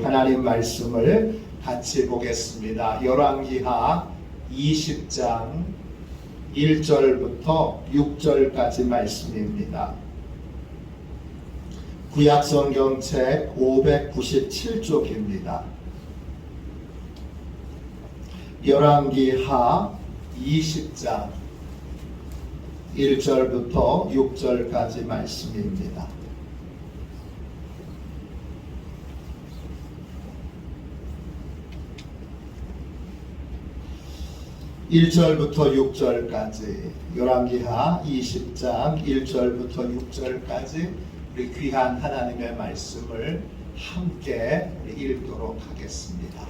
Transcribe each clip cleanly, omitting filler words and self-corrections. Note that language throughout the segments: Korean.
하나님 말씀을 같이 보겠습니다. 열왕기하 20장 1절부터 6절까지 말씀입니다. 구약성경책 597쪽입니다. 열왕기하 20장 1절부터 6절까지 말씀입니다. (1절부터 6절까지) 열왕기하 20장 1절부터 6절까지 우리 귀한 하나님의 말씀을 함께 읽도록 하겠습니다.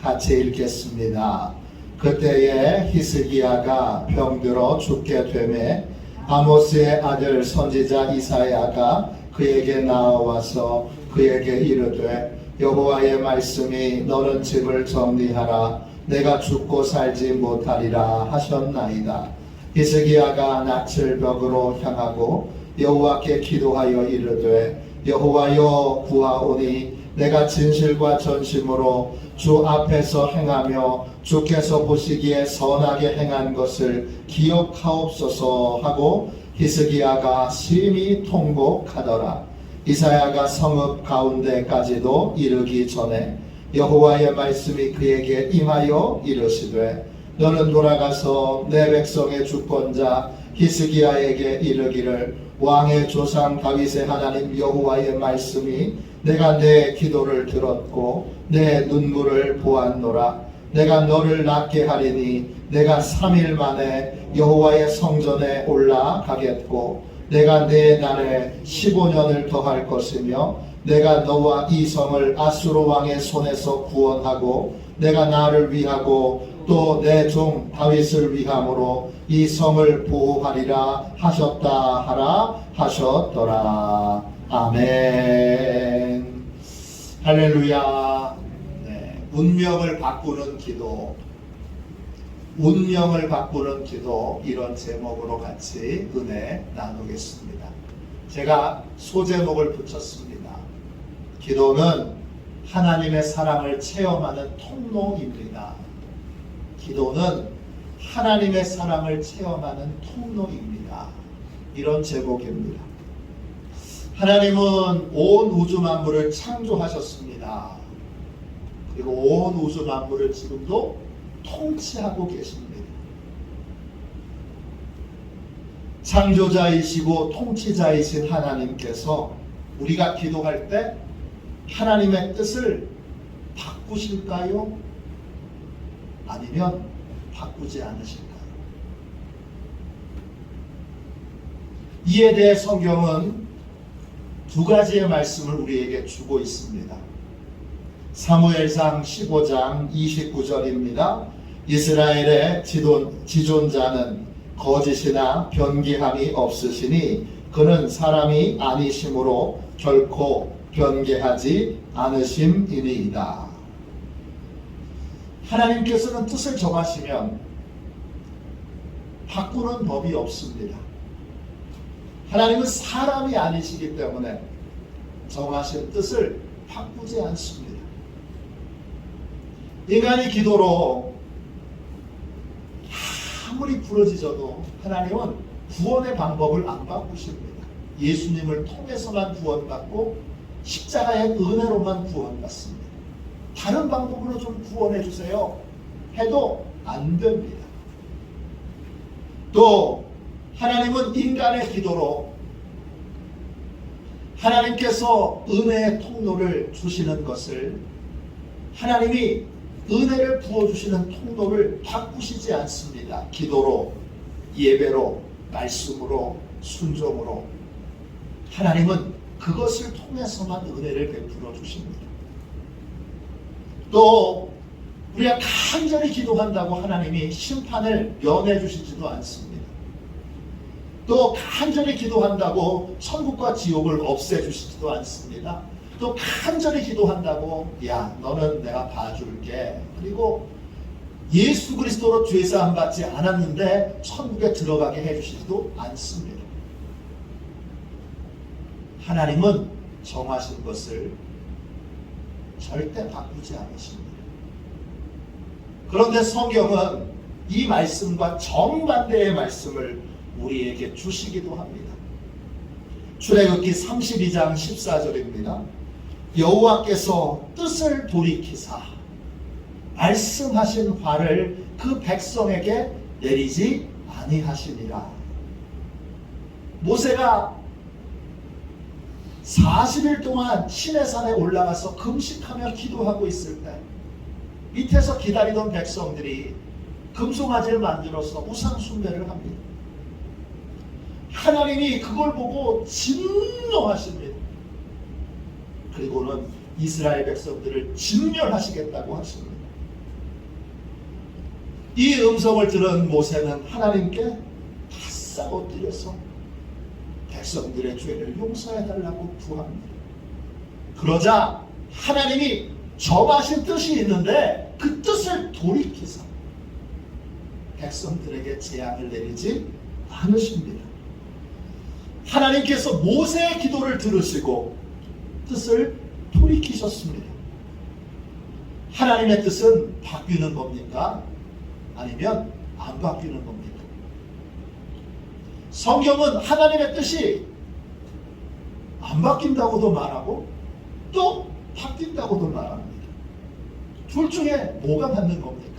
같이 읽겠습니다. 그때에 히스기야가 병들어 죽게 되매 아모스의 아들 선지자 이사야가 그에게 나와서 그에게 이르되 여호와의 말씀이 너는 집을 정리하라 내가 죽고 살지 못하리라 하셨나이다. 히스기야가 낯을 벽으로 향하고 여호와께 기도하여 이르되 여호와여 구하오니 내가 진실과 전심으로 주 앞에서 행하며 주께서 보시기에 선하게 행한 것을 기억하옵소서 하고 히스기야가 심히 통곡하더라. 이사야가 성읍 가운데까지도 이르기 전에 여호와의 말씀이 그에게 임하여 이르시되 너는 돌아가서 내 백성의 주권자 히스기야에게 이르기를 왕의 조상 다윗의 하나님 여호와의 말씀이 내가 내 기도를 들었고 내 눈물을 보았노라. 내가 너를 낫게 하리니 내가 3일 만에 여호와의 성전에 올라가겠고 내가 내 날에 15년을 더할 것이며 내가 너와 이 성을 아수르 왕의 손에서 구원하고 내가 나를 위하고 또 내 종 다윗을 위함으로 이 성을 보호하리라 하셨다 하라 하셨더라. 아멘. 할렐루야. 네, 운명을 바꾸는 기도, 운명을 바꾸는 기도, 이런 제목으로 같이 은혜 나누겠습니다. 제가 소제목을 붙였습니다. 기도는 하나님의 사랑을 체험하는 통로입니다. 기도는 하나님의 사랑을 체험하는 통로입니다. 이런 제목입니다. 하나님은 온 우주 만물을 창조하셨습니다. 그리고 온 우주 만물을 지금도 통치하고 계십니다. 창조자이시고 통치자이신 하나님께서 우리가 기도할 때 하나님의 뜻을 바꾸실까요? 아니면 바꾸지 않으실까요? 이에 대해 성경은 두 가지의 말씀을 우리에게 주고 있습니다. 사무엘상 15장 29절입니다. 이스라엘의 지존자는 거짓이나 변개함이 없으시니 그는 사람이 아니심으로 결코 변개하지 않으심이니이다. 하나님께서는 뜻을 정하시면 바꾸는 법이 없습니다. 하나님은 사람이 아니시기 때문에 정하신 뜻을 바꾸지 않습니다. 인간의 기도로 아무리 부러지져도 하나님은 구원의 방법을 안 바꾸십니다. 예수님을 통해서만 구원받고 십자가의 은혜로만 구원받습니다. 다른 방법으로 좀 구원해 주세요 해도 안 됩니다. 또 하나님은 인간의 기도로 하나님께서 은혜의 통로를 주시는 것을, 하나님이 은혜를 부어주시는 통로를 바꾸시지 않습니다. 기도로, 예배로, 말씀으로, 순종으로 하나님은 그것을 통해서만 은혜를 베풀어 주십니다. 또 우리가 간절히 기도한다고 하나님이 심판을 면해 주시지도 않습니다. 또 간절히 기도한다고 천국과 지옥을 없애주시지도 않습니다. 또 간절히 기도한다고 야 너는 내가 봐줄게, 그리고 예수 그리스도로 죄사함 받지 않았는데 천국에 들어가게 해주시지도 않습니다. 하나님은 정하신 것을 절대 바꾸지 않으십니다. 그런데 성경은 이 말씀과 정반대의 말씀을 우리에게 주시기도 합니다. 출애굽기 32장 14절입니다. 여호와께서 뜻을 돌이키사 말씀하신 화를 그 백성에게 내리지 아니하시니라. 모세가 40일 동안 시내산에 올라가서 금식하며 기도하고 있을 때 밑에서 기다리던 백성들이 금송아지를 만들어서 우상 숭배를 합니다. 하나님이 그걸 보고 진노하십니다. 그리고는 이스라엘 백성들을 진멸하시겠다고 하십니다. 이 음성을 들은 모세는 하나님께 바싹 엎드려서 백성들의 죄를 용서해달라고 구합니다. 그러자 하나님이 정하신 뜻이 있는데 그 뜻을 돌이키사 백성들에게 재앙을 내리지 않으십니다. 하나님께서 모세의 기도를 들으시고 뜻을 돌이키셨습니다. 하나님의 뜻은 바뀌는 겁니까? 아니면 안 바뀌는 겁니까? 성경은 하나님의 뜻이 안 바뀐다고도 말하고 또 바뀐다고도 말합니다. 둘 중에 뭐가 맞는 겁니까?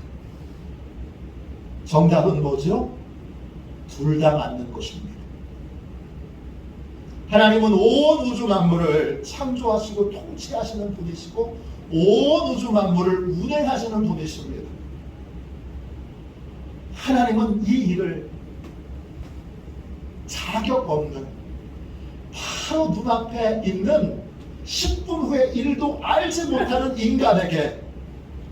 정답은 뭐죠? 둘 다 맞는 것입니다. 하나님은 온 우주 만물을 창조하시고 통치하시는 분이시고 온 우주 만물을 운행하시는 분이십니다. 하나님은 이 일을 자격 없는 바로 눈앞에 있는 10분 후에 일도 알지 못하는 인간에게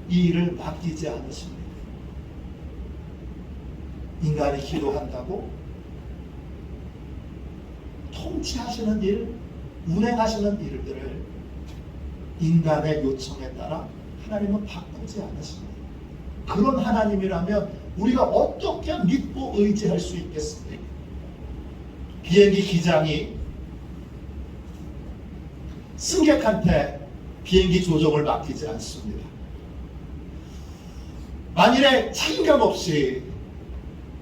이 일을 맡기지 않으십니다. 인간이 기도한다고 통치하시는 일, 운행하시는 일들을 인간의 요청에 따라 하나님은 바꾸지 않으십니다. 그런 하나님이라면 우리가 어떻게 믿고 의지할 수 있겠습니까? 비행기 기장이 승객한테 비행기 조종을 맡기지 않습니다. 만일에 책임감 없이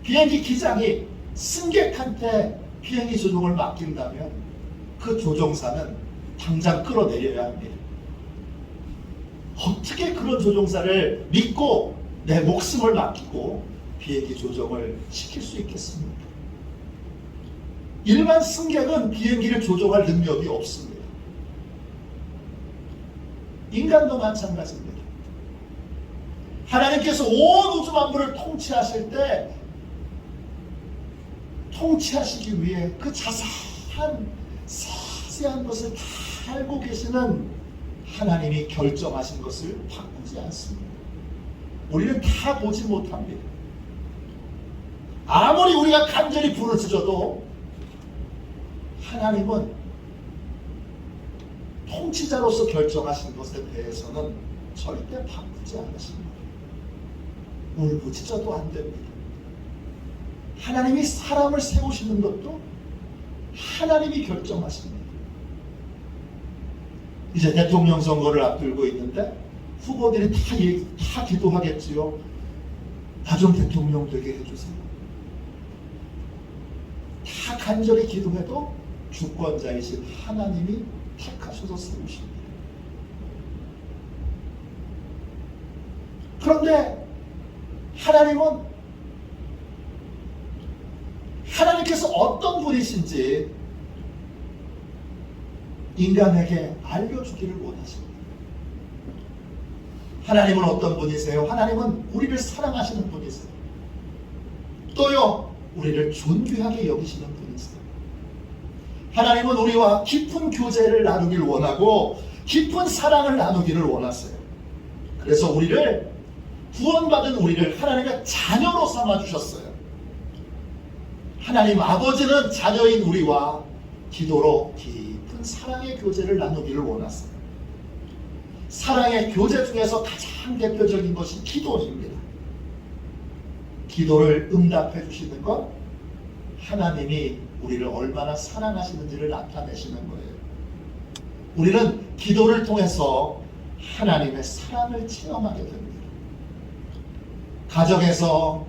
비행기 기장이 승객한테 비행기 조종을 맡긴다면 그 조종사는 당장 끌어내려야 합니다. 어떻게 그런 조종사를 믿고 내 목숨을 맡기고 비행기 조종을 시킬 수 있겠습니까? 일반 승객은 비행기를 조종할 능력이 없습니다. 인간도 마찬가지입니다. 하나님께서 온 우주 만물을 통치하실 때 통치하시기 위해 그 자세한 세세한 것을 다 알고 계시는 하나님이 결정하신 것을 바꾸지 않습니다. 우리는 다 보지 못합니다. 아무리 우리가 간절히 부르짖어도 하나님은 통치자로서 결정하신 것에 대해서는 절대 바꾸지 않으십니다. 울부짖어도 안 됩니다. 하나님이 사람을 세우시는 것도 하나님이 결정하십니다. 이제 대통령 선거를 앞두고 있는데 후보들이 다 기도하겠지요. 나 좀 대통령 되게 해주세요. 다 간절히 기도해도 주권자이신 하나님이 택하셔서 세우십니다. 그런데 하나님께서 어떤 분이신지 인간에게 알려주기를 원하십니다. 하나님은 어떤 분이세요? 하나님은 우리를 사랑하시는 분이세요. 또요, 우리를 존귀하게 여기시는 분이세요. 하나님은 우리와 깊은 교제를 나누길 원하고 깊은 사랑을 나누기를 원하세요. 그래서 구원받은 우리를 하나님의 자녀로 삼아주셨어요. 하나님 아버지는 자녀인 우리와 기도로 깊은 사랑의 교제를 나누기를 원하세요. 사랑의 교제 중에서 가장 대표적인 것이 기도입니다. 기도를 응답해 주시는 것, 하나님이 우리를 얼마나 사랑하시는지를 나타내시는 거예요. 우리는 기도를 통해서 하나님의 사랑을 체험하게 됩니다. 가정에서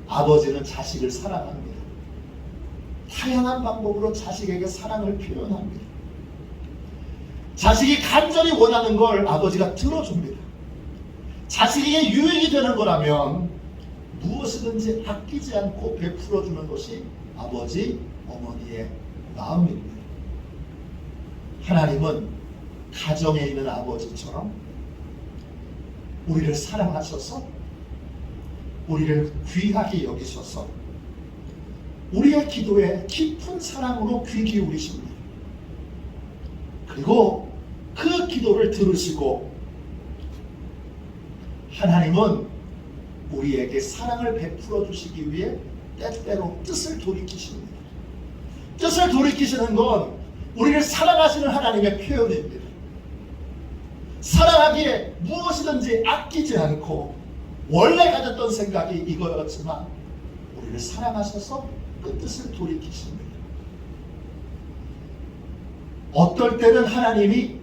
아버지는 자식을 사랑합니다. 다양한 방법으로 자식에게 사랑을 표현합니다. 자식이 간절히 원하는 걸 아버지가 들어줍니다. 자식에게 유익이 되는 거라면 무엇이든지 아끼지 않고 베풀어주는 것이 아버지, 어머니의 마음입니다. 하나님은 가정에 있는 아버지처럼 우리를 사랑하셔서 우리를 귀하게 여기셔서 우리의 기도에 깊은 사랑으로 귀 기울이십니다. 그리고 그 기도를 들으시고 하나님은 우리에게 사랑을 베풀어 주시기 위해 때때로 뜻을 돌이키십니다. 뜻을 돌이키시는 건 우리를 사랑하시는 하나님의 표현입니다. 사랑하기에 무엇이든지 아끼지 않고 원래 가졌던 생각이 이거였지만 우리를 사랑하셔서 그 뜻을 돌이키십니다. 어떨 때는 하나님이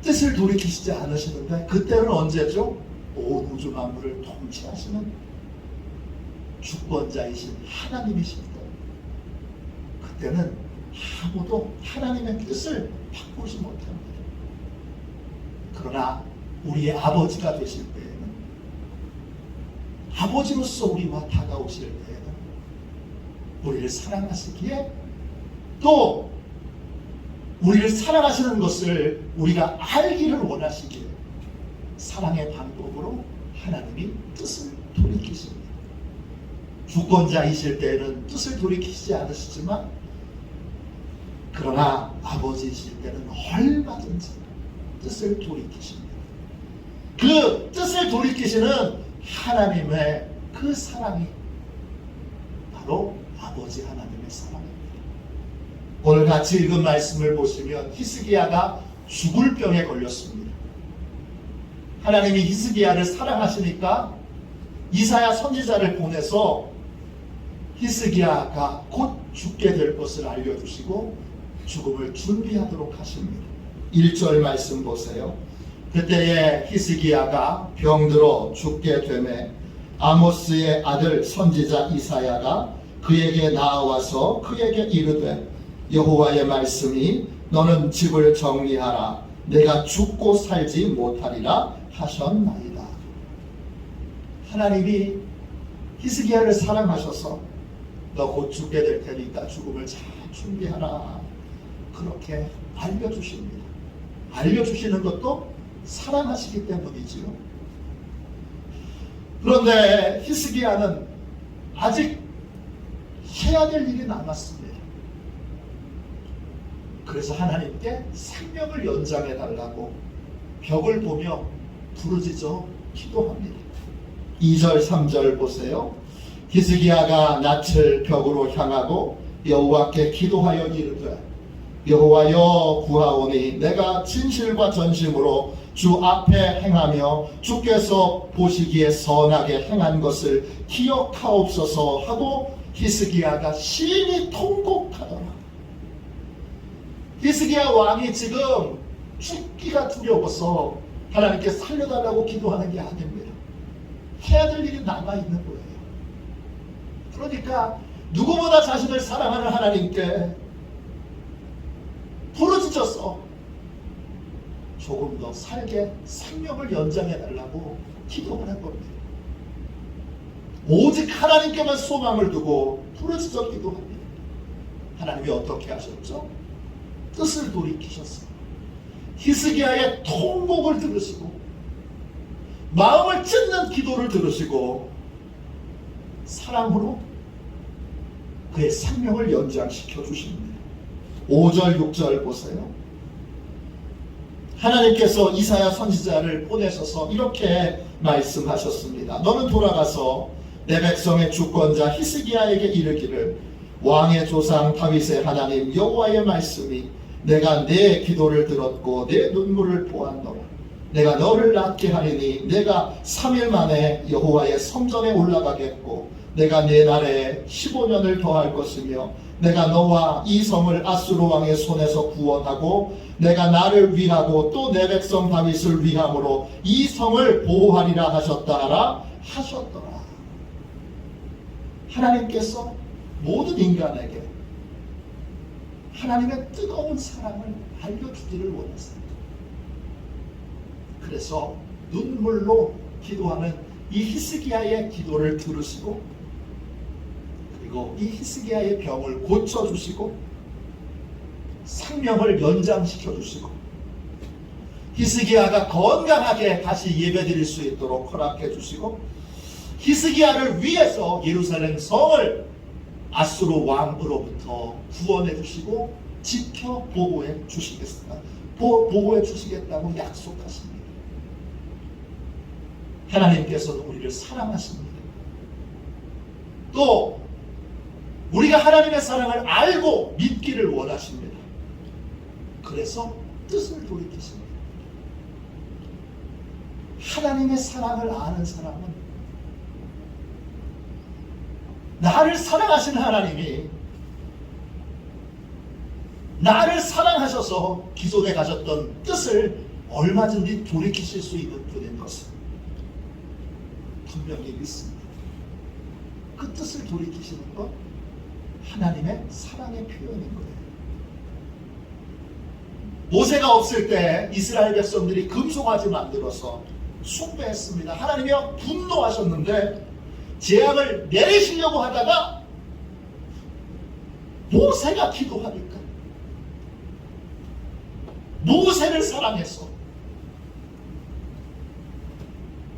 뜻을 돌이키시지 않으시는데 그때는 언제죠? 온 우주 만물을 통치하시는 주권자이신 하나님이실 때 그때는 아무도 하나님의 뜻을 바꾸지 못합니다. 그러나 우리의 아버지가 되실 때에는 아버지로서 우리와 다가오실 때에는 우리를 사랑하시기에 또 우리를 사랑하시는 것을 우리가 알기를 원하시기에 사랑의 방법으로 하나님이 뜻을 돌이키십니다. 주권자이실 때에는 뜻을 돌이키시지 않으시지만 그러나 아버지이실 때는 얼마든지 뜻을 돌이키십니다. 그 뜻을 돌이키시는 하나님의 그 사랑이 바로 아버지 하나님의 사랑입니다. 오늘 같이 읽은 말씀을 보시면 히스기야가 죽을 병에 걸렸습니다. 하나님이 히스기야를 사랑하시니까 이사야 선지자를 보내서 히스기야가 곧 죽게 될 것을 알려주시고 죽음을 준비하도록 하십니다. 1절 말씀 보세요. 그때에 히스기야가 병들어 죽게 되매 아모스의 아들 선지자 이사야가 그에게 나와서 그에게 이르되 여호와의 말씀이 너는 집을 정리하라 내가 죽고 살지 못하리라 하셨나이다. 하나님이 히스기야를 사랑하셔서 너 곧 죽게 될 테니까 죽음을 잘 준비하라 그렇게 알려주십니다. 알려주시는 것도 사랑하시기 때문이지요. 그런데 히스기야는 아직 해야 될 일이 남았습니다. 그래서 하나님께 생명을 연장해 달라고 벽을 보며 부르짖어 기도합니다. 2절 3절 보세요. 히스기야가 낯을 벽으로 향하고 여호와께 기도하여 이르되 여호와여 구하오니 내가 진실과 전심으로 주 앞에 행하며 주께서 보시기에 선하게 행한 것을 기억하옵소서 하고 히스기야가 심히 통곡하더라. 히스기야 왕이 지금 죽기가 두려워서 하나님께 살려달라고 기도하는 게 아닙니다. 해야 될 일이 남아있는 거예요. 그러니까 누구보다 자신을 사랑하는 하나님께 부르짖어서 조금 더 살게 생명을 연장해 달라고 기도하는 겁니다. 오직 하나님께만 소망을 두고 부르짖어 기도합니다. 하나님이 어떻게 하셨죠? 뜻을 돌이키셨습니다. 히스기야의 통곡을 들으시고 마음을 찢는 기도를 들으시고 사랑으로 그의 생명을 연장시켜 주십니다. 5절 6절 보세요. 하나님께서 이사야 선지자를 보내셔서 이렇게 말씀하셨습니다. 너는 돌아가서 내 백성의 주권자 히스기야에게 이르기를 왕의 조상 다윗의 하나님 여호와의 말씀이 내가 내 기도를 들었고 내 눈물을 보았노라. 내가 너를 낫게 하리니 내가 3일 만에 여호와의 성전에 올라가겠고 내가 네 날에 15년을 더할 것이며 내가 너와 이 성을 아수르 왕의 손에서 구원하고 내가 나를 위하고 또 내 백성 다윗을 위함으로 이 성을 보호하리라 하셨다 하셨더라. 하나님께서 모든 인간에게 하나님의 뜨거운 사랑을 알려주기를 원했습니다. 그래서 눈물로 기도하는 이 히스기야의 기도를 들으시고 그리고 이 히스기야의 병을 고쳐주시고 생명을 연장시켜 주시고 히스기야가 건강하게 다시 예배드릴 수 있도록 허락해 주시고 히스기야를 위해서 예루살렘 성을 아수르 왕으로부터 구원해 주시고 지켜 보호해 주시겠다고 약속하십니다. 하나님께서는 우리를 사랑하십니다. 또 우리가 하나님의 사랑을 알고 믿기를 원하십니다. 그래서 뜻을 돌이키십니다. 하나님의 사랑을 아는 사람은 나를 사랑하시는 하나님이 나를 사랑하셔서 기존에 가졌던 뜻을 얼마든지 돌이키실 수 있는 분인 것을 분명히 믿습니다. 그 뜻을 돌이키시는 것 하나님의 사랑의 표현인 거예요. 모세가 없을 때 이스라엘 백성들이 금송아지 만들어서 숭배했습니다. 하나님이요 분노하셨는데 재앙을 내리시려고 하다가 모세가 기도하니까 모세를 사랑해서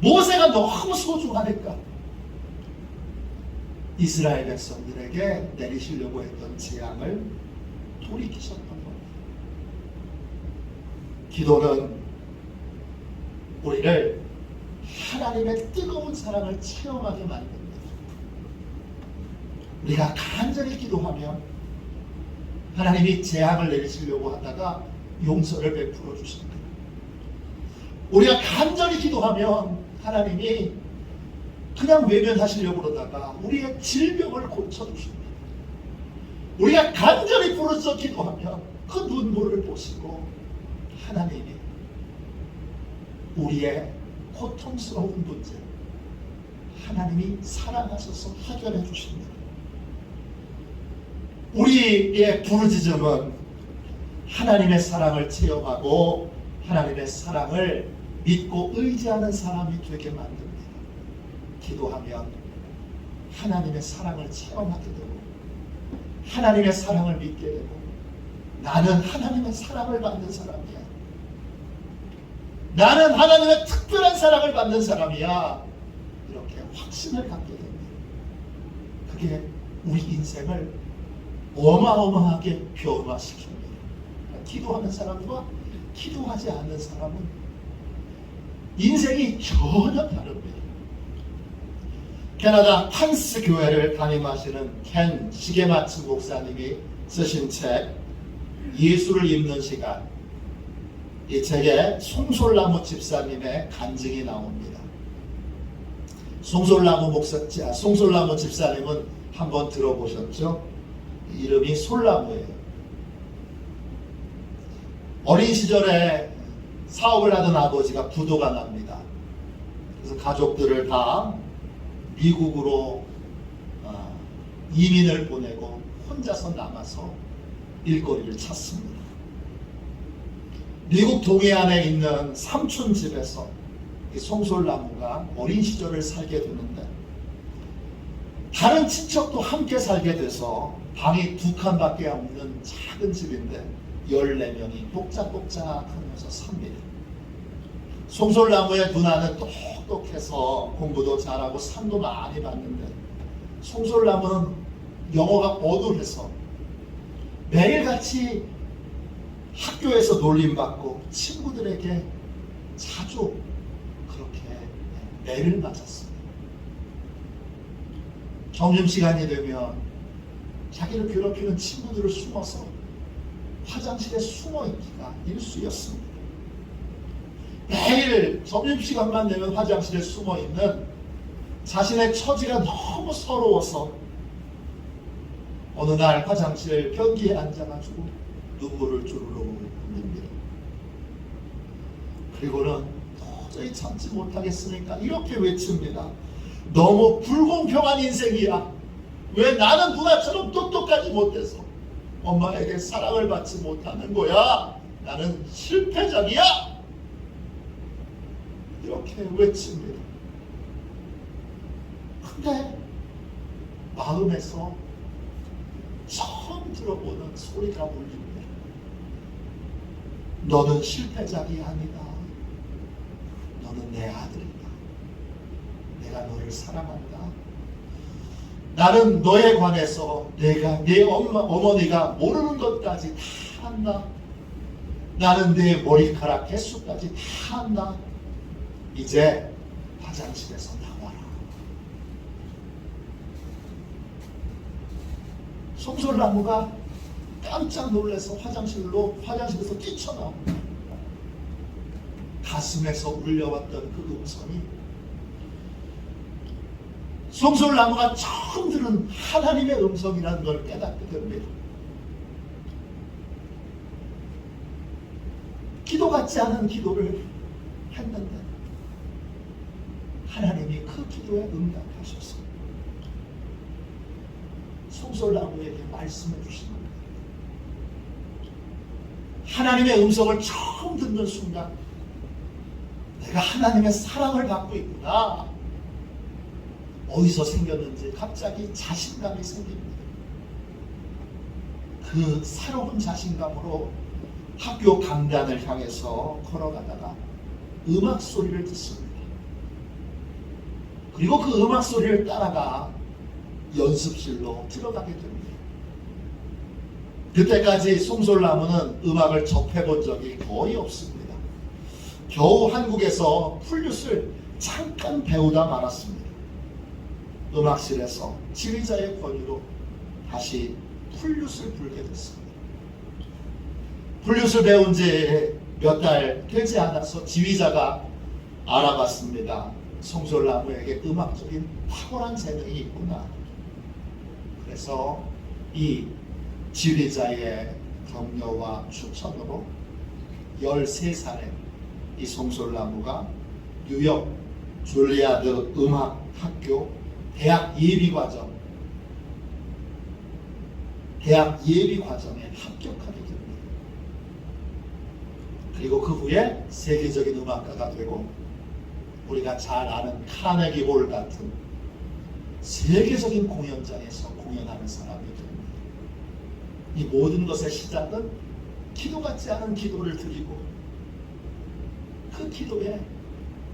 모세가 너무 소중하니까 이스라엘 백성들에게 내리시려고 했던 재앙을 돌이키셨던 겁니다. 기도는 우리를 하나님의 뜨거운 사랑을 체험하게 만듭니다. 우리가 간절히 기도하면 하나님이 재앙을 내리시려고 하다가 용서를 베풀어 주십니다. 우리가 간절히 기도하면 하나님이 그냥 외면하시려고 그러다가 우리의 질병을 고쳐주십니다. 우리가 간절히 부르짖어 기도하면 그 눈물을 보시고 하나님이 우리의 고통스러운 문제 하나님이 사랑하셔서 해결해 주십니다. 우리의 부르짖음은 하나님의 사랑을 체험하고 하나님의 사랑을 믿고 의지하는 사람이 되게 만듭니다. 기도하면 하나님의 사랑을 체험하게 되고 하나님의 사랑을 믿게 되고 나는 하나님의 사랑을 받는 사람이야. 나는 하나님의 특별한 사랑을 받는 사람이야. 이렇게 확신을 갖게 됩니다. 그게 우리 인생을 어마어마하게 변화시킵니다. 기도하는 사람과 기도하지 않는 사람은 인생이 전혀 다릅니다. 캐나다 탄스 교회를 담임하시는 켄 시게마츠 목사님이 쓰신 책 예수를 읽는 시간, 이 책에 송솔나무 집사님의 간증이 나옵니다. 송솔나무 집사님은 한번 들어보셨죠? 이름이 솔나무예요. 어린 시절에 사업을 하던 아버지가 부도가 납니다. 그래서 가족들을 다 미국으로 이민을 보내고 혼자서 남아서 일거리를 찾습니다. 미국 동해안에 있는 삼촌 집에서 이 송솔나무가 어린 시절을 살게 되는데 다른 친척도 함께 살게 돼서 방이 2칸밖에 없는 작은 집인데 14명이 똑짝똑짝 하면서 삽니다. 송솔나무의 누나는 똑똑해서 공부도 잘하고 상도 많이 받는데 송솔나무는 영어가 어눌해서 매일같이 학교에서 놀림받고 친구들에게 자주 그렇게 매를 맞았습니다. 점심시간이 되면 자기를 괴롭히는 친구들을 숨어서 화장실에 숨어있기가 일쑤였습니다. 매일 점심시간만 되면 화장실에 숨어있는 자신의 처지가 너무 서러워서 어느 날 화장실 변기에 앉아가지고 눈물을 주르르 흘립니다. 그리고는 도저히 참지 못하겠으니까 이렇게 외칩니다. 너무 불공평한 인생이야. 왜 나는 누나처럼 똑똑하지 못해서 엄마에게 사랑을 받지 못하는 거야. 나는 실패작이야. 이렇게 외칩니다. 근데 마음에서 처음 들어보는 소리가 울립니다. 너는 실패작이 아니다. 너는 내 아들이다. 내가 너를 사랑한다. 나는 너에 관해서 내가 네 어머니가 모르는 것까지 다 안다. 나는 네 머리카락 개수까지 다 안다. 이제 화장실에서 나와라. 송솔나무가 깜짝 놀라서 화장실에서 뛰쳐나옵니다. 가슴에서 울려왔던 그 음성이 송솔나무가 처음 들은 하나님의 음성이라는 걸 깨닫게 됩니다. 기도 같지 않은 기도를 했는데 하나님이 그 기도에 응답하셨습니다. 송솔나무에게 말씀해 주신 겁니다. 하나님의 음성을 처음 듣는 순간 내가 하나님의 사랑을 받고 있구나. 어디서 생겼는지 갑자기 자신감이 생깁니다. 그 새로운 자신감으로 학교 강단을 향해서 걸어가다가 음악 소리를 듣습니다. 그리고 그 음악 소리를 따라가 연습실로 들어가게 됩니다. 그때까지 송솔나무는 음악을 접해본 적이 거의 없습니다. 겨우 한국에서 플룻을 잠깐 배우다 말았습니다. 음악실에서 지휘자의 권유로 다시 플룻을 불게 됐습니다. 플룻을 배운 지 몇 달 되지 않아서 지휘자가 알아봤습니다. 송솔나무에게 음악적인 탁월한 재능이 있구나. 그래서 이 지휘자의 격려와 추천으로 13살에 이 송솔나무가 뉴욕 줄리아드 음악학교 대학 예비과정에 합격하게 됩니다. 그리고 그 후에 세계적인 음악가가 되고 우리가 잘 아는 카네기 홀 같은 세계적인 공연장에서 공연하는 사람이 됩니다. 이 모든 것의 시작은 기도 같지 않은 기도를 드리고 그 기도에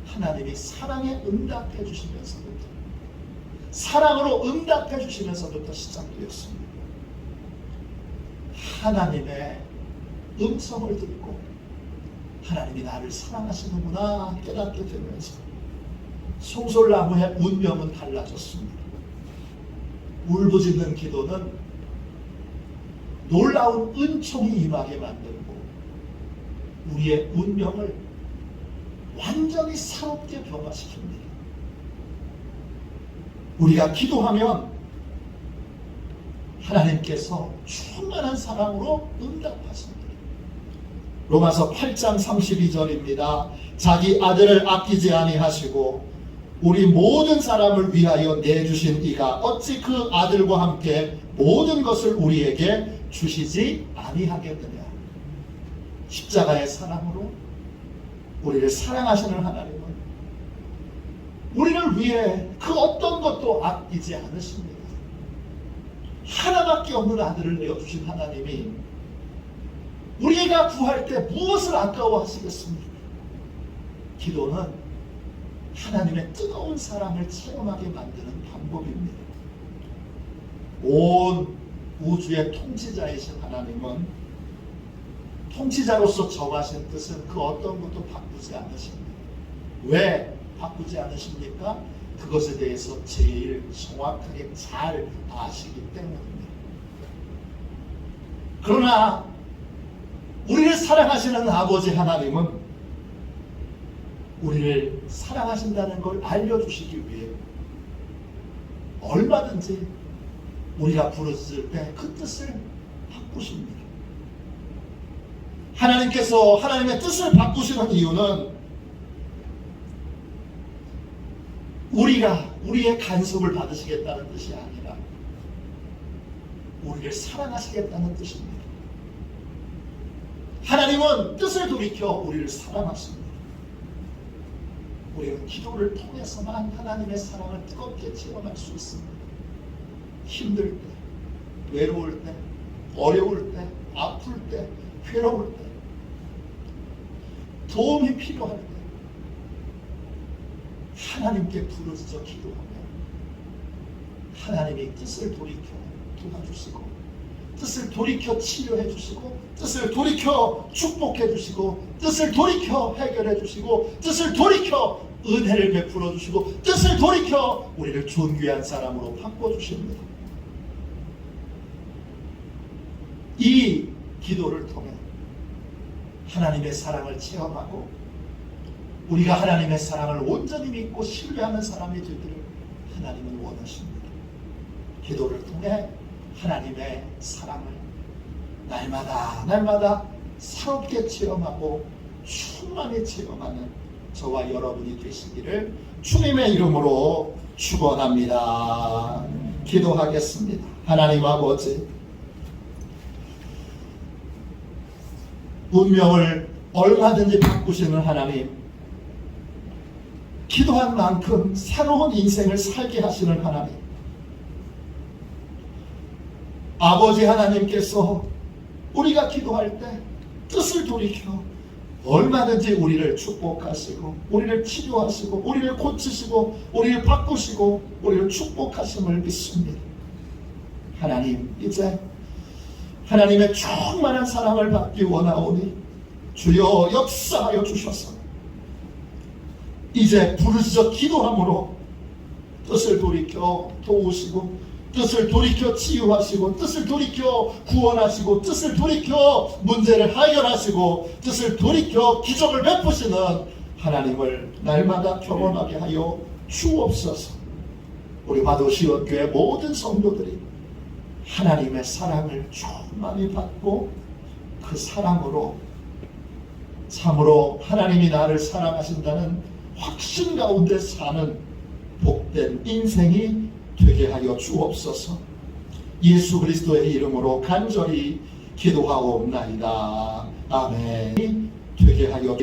하나님이 사랑에 응답해 주시면서부터 사랑으로 응답해 주시면서부터 시작되었습니다. 하나님의 음성을 듣고 하나님이 나를 사랑하시는구나 깨닫게 되면서 송솔나무의 운명은 달라졌습니다. 울부짖는 기도는 놀라운 은총이 임하게 만들고 우리의 운명을 완전히 새롭게 변화시킵니다. 우리가 기도하면 하나님께서 충만한 사랑으로 응답하십니다. 로마서 8장 32절입니다. 자기 아들을 아끼지 아니하시고 우리 모든 사람을 위하여 내주신 이가 어찌 그 아들과 함께 모든 것을 우리에게 주시지 아니하겠느냐. 십자가의 사랑으로 우리를 사랑하시는 하나님은 우리를 위해 그 어떤 것도 아끼지 않으십니다. 하나밖에 없는 아들을 내어주신 하나님이 우리가 구할 때 무엇을 아까워하시겠습니까? 기도는 하나님의 뜨거운 사랑을 체험하게 만드는 방법입니다. 온 우주의 통치자이신 하나님은 통치자로서 정하신 뜻은 그 어떤 것도 바꾸지 않으십니다. 왜 바꾸지 않으십니까? 그것에 대해서 제일 정확하게 잘 아시기 때문입니다. 그러나 우리를 사랑하시는 아버지 하나님은 우리를 사랑하신다는 걸 알려주시기 위해 얼마든지 우리가 부르짖을 때 그 뜻을 바꾸십니다. 하나님께서 하나님의 뜻을 바꾸시는 이유는 우리가 우리의 간섭을 받으시겠다는 뜻이 아니라 우리를 사랑하시겠다는 뜻입니다. 하나님은 뜻을 돌이켜 우리를 사랑하십니다. 우리는 기도를 통해서만 하나님의 사랑을 뜨겁게 체험할 수 있습니다. 힘들 때, 외로울 때, 어려울 때, 아플 때, 괴로울 때, 도움이 필요할 때 하나님께 부르짖어 기도하면 하나님이 뜻을 돌이켜 도와주시고 뜻을 돌이켜 치료해 주시고 뜻을 돌이켜 축복해 주시고 뜻을 돌이켜 해결해 주시고 뜻을 돌이켜 은혜를 베풀어 주시고 뜻을 돌이켜 우리를 존귀한 사람으로 바꿔 주십니다. 이 기도를 통해 하나님의 사랑을 체험하고 우리가 하나님의 사랑을 온전히 믿고 신뢰하는 사람이 되기를 하나님은 원하십니다. 기도를 통해 하나님의 사랑을 날마다 새롭게 체험하고 충만히 체험하는 저와 여러분이 되시기를 주님의 이름으로 축원합니다. 기도하겠습니다. 하나님 아버지, 운명을 얼마든지 바꾸시는 하나님, 기도한 만큼 새로운 인생을 살게 하시는 하나님, 아버지 하나님께서 우리가 기도할 때 뜻을 돌이켜 얼마든지 우리를 축복하시고 우리를 치료하시고 우리를 고치시고 우리를 바꾸시고 우리를 축복하심을 믿습니다. 하나님, 이제 하나님의 충만한 사랑을 받기 원하오니 주여 역사하여 주셔서 이제 부르짖어 기도함으로 뜻을 돌이켜 도우시고 뜻을 돌이켜 치유하시고 뜻을 돌이켜 구원하시고 뜻을 돌이켜 문제를 해결하시고 뜻을 돌이켜 기적을 베푸시는 하나님을 날마다 경험하게 하여 주옵소서. 우리 화도시원교회 모든 성도들이 하나님의 사랑을 충만히 받고 그 사랑으로 참으로 하나님이 나를 사랑하신다는 확신 가운데 사는 복된 인생이 되게 하여 주옵소서. 예수 그리스도의 이름으로 간절히 기도하옵나이다. 아멘. 되게 하여